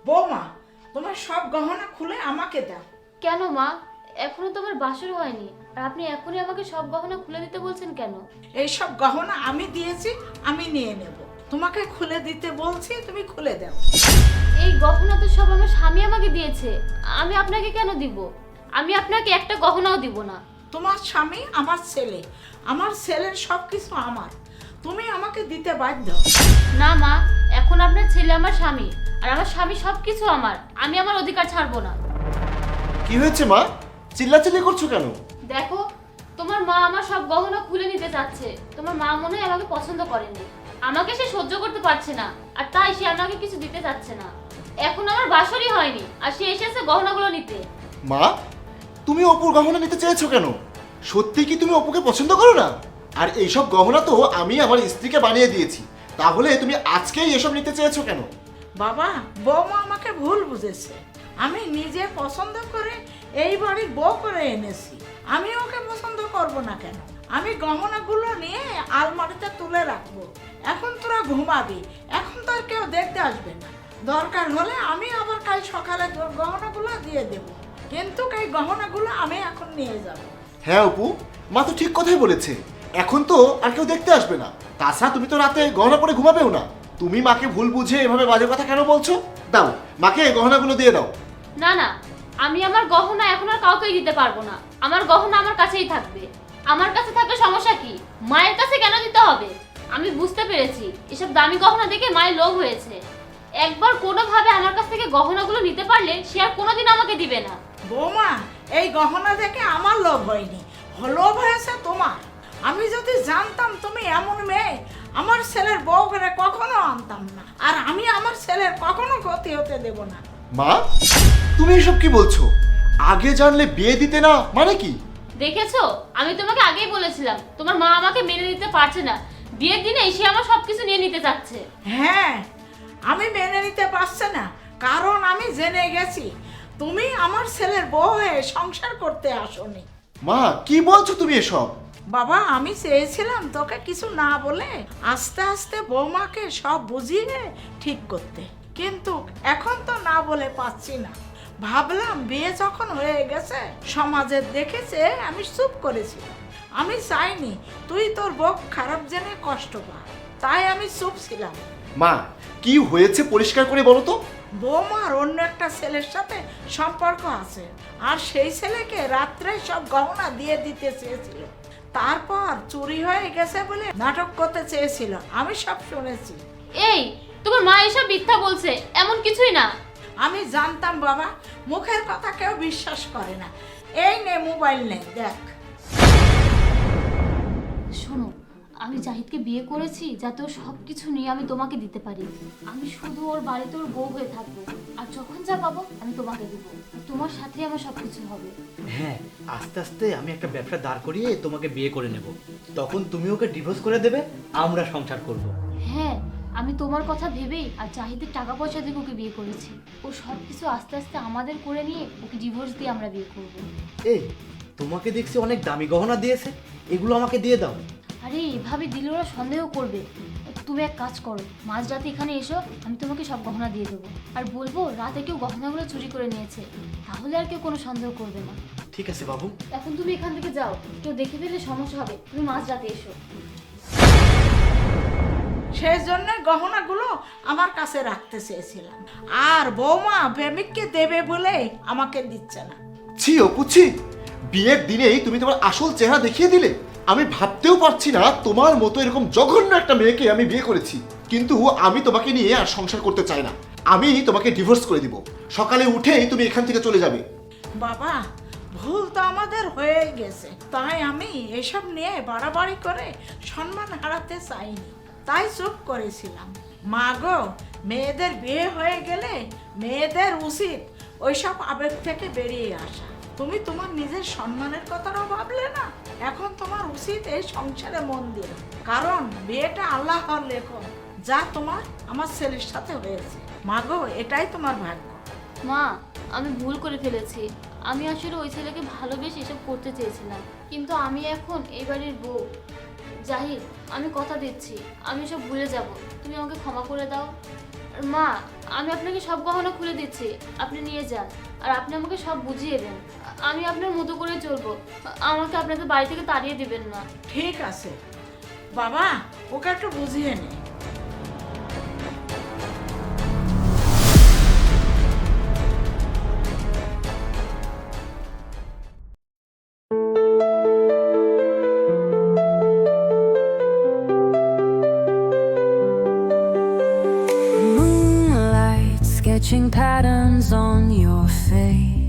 বৌমা, তোমার সব গহনা খুলে আমাকে দাও। কেন মা? এখনো তো আমার বাসর হয়নি, আর আপনি এখনই আমাকে সব গহনা খুলে দিতে বলছেন কেন? এই সব গহনা আমি দিয়েছি, আমি নিয়ে নেব। তোমাকে খুলে দিতে বলছি, তুমি খুলে দাও। এই গহনা তো সব আমার স্বামী আমাকে দিয়েছে, আমি আপনাকে কেন দিব? আমি আপনাকে একটা গহনাও দিব না। তোমার স্বামী আমার ছেলে, আমার ছেলের সব কিছু আমার, তুমি আমাকে দিতে বাধ্য। না মা, এখন আপনার ছেলে আমার স্বামী, আর আমার স্বামী সবকিছু আমার, আমি আমার অধিকার ছাড়বো না। কি হয়েছে মা? চিল্লাচিল্লি করছো কেন? দেখো, তোমার মা আমার সব গহনা খুলে নিতে চাচ্ছে। তোমার মা মনে হয় আমাকে পছন্দ করেনি, আমাকে সে সহ্য করতে পারছে না, আর তাই সে আমাকে কিছু দিতে চাচ্ছে না। এখন আমার বাসরই হয়নি, আর সে এসেছে গহনাগুলো নিতে। মা, তুমি অপুর গহনা নিতে চেয়েছো কেন? সত্যি কি তুমি অপুকে পছন্দ করো না? আর এইসব গহনা তো আমি আমার স্ত্রীকে বানিয়ে দিয়েছি, তাহলে তুমি আজকেই এসব নিতে চেয়েছো কেন? বাবা, বৌমা আমাকে ভুল বুঝেছে। আমি নিজে পছন্দ করে এই বাড়ির বউ করে এনেছি, আমি ওকে পছন্দ করব না কেন? আমি গহনাগুলো নিয়ে আলমারিতে তুলে রাখবো। এখন তোরা ঘুমাবি, এখন তো আর কেউ দেখতে আসবে না। দরকার হলে আমি আবার কাল সকালে গহনাগুলো দিয়ে দেব, কিন্তু এই গহনাগুলো আমি এখন নিয়ে যাব। হ্যাঁ অপু, মা তো ঠিক কথাই বলেছে। এখন তো আর কেউ দেখতে আসবে না। তাছাড়া তুমি তো রাতে গহনা পরে ঘুমাবেও না। তুমি মাকে ভুল বুঝে এভাবে বাজে কথা কেন বলছো? দাও, মাকে এই গহনাগুলো দিয়ে দাও। না না, আমি আমার গহনা এখন আর কাউকেই দিতে পারবো না। আমার গহনা আমার কাছেই থাকবে। আমার কাছে থাকলে সমস্যা কি? মায়ের কাছে কেন দিতে হবে? আমি বুঝতে পেরেছি, এসব দামি গহনা দেখে মায়ের লোভ হয়েছে। একবার কোনোভাবে আমার কাছ থেকে গহনাগুলো নিতে পারলে সে আর কোনোদিন আমাকে দিবে না। বৌমা, এই গহনা দেখে আমার লোভ হয়নি, লোভ হয়েছে তোমার। আমি যদি জানতাম তুমি এমন মেয়ে, আমার ছেলের বউ করে কখনো আনতাম না, আর আমি আমার ছেলের কখনো ক্ষতি হতে দেব না। মা, তুমি এসব কি বলছো? আগে জানলে বিয়ে দিতে না মানে কি? দেখেছো, আমি তোমাকে আগেই বলেছিলাম তোমার মা আমাকে মেনে নিতে পারছে না। বিয়ের দিনে সে আমার সবকিছু নিয়ে নিতে চাচ্ছে। হ্যাঁ, আমি মেনে নিতে পারছি না, কারণ আমি জেনে গেছি তুমি আমার ছেলের বউ হয়ে সংসার করতে আসোনি। মা, কি বলছো তুমি এসব? বাবা, আমি চেয়েছিলাম তোকে কিছু না বলে আস্তে আস্তে বৌমাকে সব বুঝিয়ে ঠিক করতে, কিন্তু এখন তো না বলে পাচ্ছি না। ভাবলাম বিয়ে যখন হয়ে গেছে, সমাজের দেখেছে, আমি চুপ করেছিলাম। আমি চাইনি তুই তোর বউ খারাপ জেনে কষ্ট পা, তাই আমি চুপ ছিলাম। মা, কি হয়েছে পরিষ্কার করে বলো তো। বৌমার অন্য একটা ছেলের সাথে সম্পর্ক আছে, আর সেই ছেলেকে রাত্রে সব গহনা দিয়ে দিতে চেয়েছিল। তারপর চুরি হয়ে গেছে বলে নাটক করতে চেয়েছিল, আমি সব শুনেছি। এই, তোমার মা এসব মিথ্যা বলছে, এমন কিছুই না। আমি জানতাম বাবা, মুখের কথা কেউ বিশ্বাস করে না। এই নে মোবাইল, নে দেখ। শোনো, আমি জাহিদকে বিয়ে করেছি যাতে ওর সবকিছু নিয়ে আমি তোমাকে দিতে পারি। আমি শুধু ওর বাড়িতে ওর বউ হয়ে থাকবো, আর যখন যা পাবো আমি তোমাকে দিব। তোমার সাথে আমার সবকিছু হবে। হ্যাঁ, আস্তে আস্তে আমি একটা ব্যবসা দাঁড় করিয়ে তোমাকে বিয়ে করে নেব। তখন তুমি ওকে ডিভোর্স করে দেবে, আমরা সংসার করব। হ্যাঁ, আমি তোমার কথা ভেবেই আর জাহিদের টাকা পয়সা দিয়ে ওকে বিয়ে করেছি। ও সবকিছু আস্তে আস্তে আমাদের করে নিয়ে ওকে ডিভোর্স দিয়ে আমরা বিয়ে করব। এই, তোমাকে দেখছি অনেক দামি গহনা দিয়েছে, এগুলো আমাকে দিয়ে দাও। আরে এভাবে দিলে ওরা সন্দেহ করবে। তুমি এক কাজ করো, মাঝরাতে এখানে এসো, আমি তোমাকে সব গহনা দিয়ে দেবো, আর বলবো রাতে কেউ গহনাগুলো চুরি করে নিয়েছে, তাহলে আর কেউ কোনো সন্দেহ করবে না। ঠিক আছে বাবু। এখন তুমি এখান থেকে যাও, কেউ দেখে ফেললে সমস্যা হবে। তুমি মাঝরাতে এসো। সেই জন্য গহনাগুলো আমার কাছে রাখতে চেয়েছিলাম, আর বৌমা প্রেমিককে দেবে বলে আমাকে দিচ্ছে না। ছি অপু, ছি। বিয়ের দিনেই তুমি তোমার আসল চেহারা দেখিয়ে দিলে। আমি ভাবতেও পারছি না তোমার মতো এরকম জঘন্য একটা মেয়েকে আমি বিয়ে করেছি। কিন্তু আমি তোমাকে নিয়ে আর সংসার করতে চাই না। আমি তোমাকে ডিভোর্স করে দিব। সকালে উঠেই তুমি এখান থেকে চলে যাবে। বাবা, ভুল তো আমাদের হয়ে গেছে, তাই আমি এসব নিয়ে বাড়াবাড়ি করে সম্মান হারাতে চাইনি, তাই চুপ করেছিলাম। মা গো, মেয়েদের বিয়ে হয়ে গেলে মেয়েদের উচিত ওইসব আবেগ থেকে বেরিয়ে আসা। তুমি তোমার নিজের সম্মানের কথাটাও ভাবলে না। এখন তোমার উচিত এই সংসারে মন দিয়ে, কারণ বিয়েটা আল্লাহর লেখন, যা তোমার আমার ছেলের সাথে হয়েছে। মা গো, এটাই তোমার ভাগ্য। মা, আমি ভুল করে ফেলেছি। আমি আসলে ওই ছেলেকে ভালোবেসে এসব করতে চেয়েছিলাম, কিন্তু আমি এখন এই বাড়ির বউ। জাহিদ, আমি কথা দিচ্ছি আমি সব ভুলে যাব, তুমি আমাকে ক্ষমা করে দাও। মা, আমি আপনাকে সব গহনা খুলে দিচ্ছি, আপনি নিয়ে যান। আর আপনি আমাকে সব বুঝিয়ে দেন, আমি আপনার মতো করে চলবো। আমাকে আপনাদের বাড়ি থেকে তাড়িয়ে দিবেন না। ঠিক আছে বাবা, ওকে একটু বুঝিয়ে নে। Moonlight sketching patterns on your face.